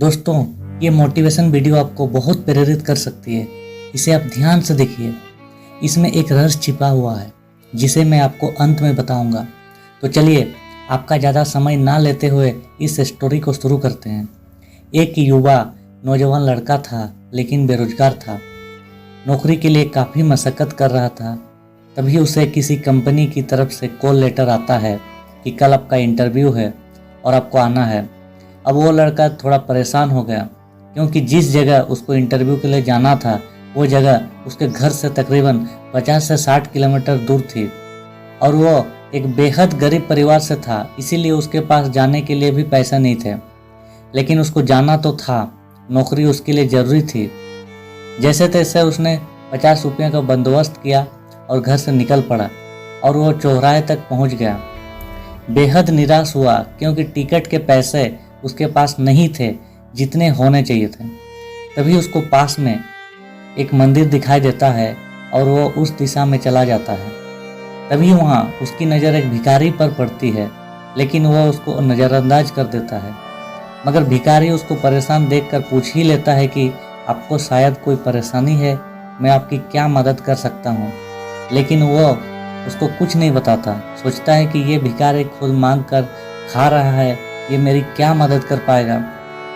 दोस्तों, ये motivation video आपको बहुत प्रेरित कर सकती है। इसे आप ध्यान से देखिए। इसमें एक रहस्य छिपा हुआ है जिसे मैं आपको अंत में बताऊंगा। तो चलिए, आपका ज़्यादा समय ना लेते हुए इस स्टोरी को शुरू करते हैं। एक युवा नौजवान लड़का था, लेकिन बेरोजगार था। नौकरी के लिए काफ़ी मशक्क़त कर रहा था। तभी उसे किसी कंपनी की तरफ से कॉल लेटर आता है कि कल आपका इंटरव्यू है और आपको आना है। अब वो लड़का थोड़ा परेशान हो गया, क्योंकि जिस जगह उसको इंटरव्यू के लिए जाना था वो जगह उसके घर से तकरीबन 50 से 60 किलोमीटर दूर थी और वो एक बेहद गरीब परिवार से था, इसीलिए उसके पास जाने के लिए भी पैसे नहीं थे। लेकिन उसको जाना तो था, नौकरी उसके लिए ज़रूरी थी। जैसे तैसे उसने 50 रुपये का बंदोबस्त किया और घर से निकल पड़ा और वो चौराहे तक पहुंच गया। बेहद निराश हुआ, क्योंकि टिकट के पैसे उसके पास नहीं थे जितने होने चाहिए थे। तभी उसको पास में एक मंदिर दिखाई देता है और वो उस दिशा में चला जाता है। तभी वहाँ उसकी नज़र एक भिखारी पर पड़ती है, लेकिन वह उसको नज़रअंदाज कर देता है। मगर भिखारी उसको परेशान देखकर पूछ ही लेता है कि आपको शायद कोई परेशानी है, मैं आपकी क्या मदद कर सकता हूँ। लेकिन वो उसको कुछ नहीं बताता। सोचता है कि ये भिखारी खुद मांग कर खा रहा है, ये मेरी क्या मदद कर पाएगा।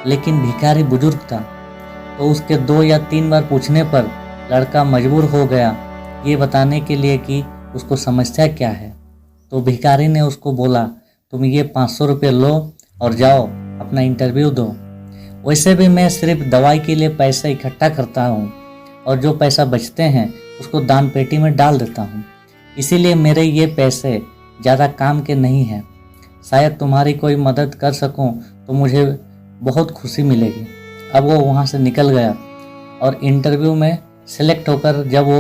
लेकिन भिखारी बुजुर्ग था, तो उसके 2 या 3 बार पूछने पर लड़का मजबूर हो गया ये बताने के लिए कि उसको समस्या क्या है। तो भिखारी ने उसको बोला, तुम ये 500 रुपये लो और जाओ अपना इंटरव्यू दो। वैसे भी मैं सिर्फ दवाई के लिए पैसा इकट्ठा करता हूँ और जो पैसा बचते हैं उसको दान पेटी में डाल देता हूँ, इसीलिए मेरे ये पैसे ज़्यादा काम के नहीं हैं। शायद तुम्हारी कोई मदद कर सकूं तो मुझे बहुत खुशी मिलेगी। अब वो वहाँ से निकल गया और इंटरव्यू में सेलेक्ट होकर जब वो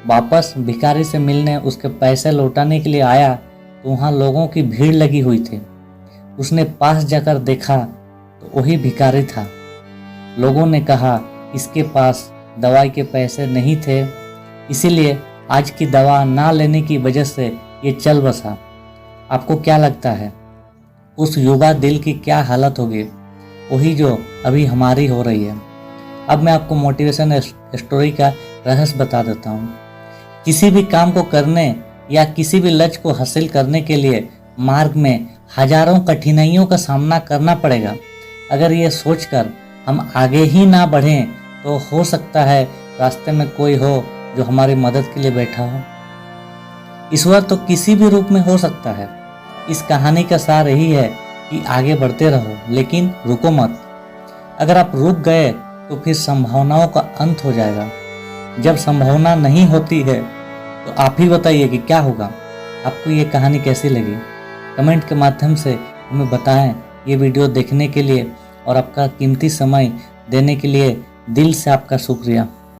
वापस भिखारी से मिलने उसके पैसे लौटाने के लिए आया तो वहाँ लोगों की भीड़ लगी हुई थी। उसने पास जाकर देखा तो वही भिखारी था। लोगों ने कहा इसके पास दवाई के पैसे नहीं थे, इसीलिए आज की दवा ना लेने की वजह से ये चल बसा। आपको क्या लगता है उस युवा दिल की क्या हालत होगी? वही जो अभी हमारी हो रही है। अब मैं आपको मोटिवेशन स्टोरी का रहस्य बता देता हूँ। किसी भी काम को करने या किसी भी लक्ष्य को हासिल करने के लिए मार्ग में हजारों कठिनाइयों का सामना करना पड़ेगा। अगर ये सोचकर हम आगे ही ना बढ़ें तो हो सकता है रास्ते में कोई हो जो हमारी मदद के लिए बैठा हो। ईश्वर तो किसी भी रूप में हो सकता है। इस कहानी का सार यही है कि आगे बढ़ते रहो, लेकिन रुको मत। अगर आप रुक गए तो फिर संभावनाओं का अंत हो जाएगा। जब संभावना नहीं होती है तो आप ही बताइए कि क्या होगा। आपको ये कहानी कैसी लगी? कमेंट के माध्यम से हमें बताएं। ये वीडियो देखने के लिए और आपका कीमती समय देने के लिए दिल से आपका शुक्रिया।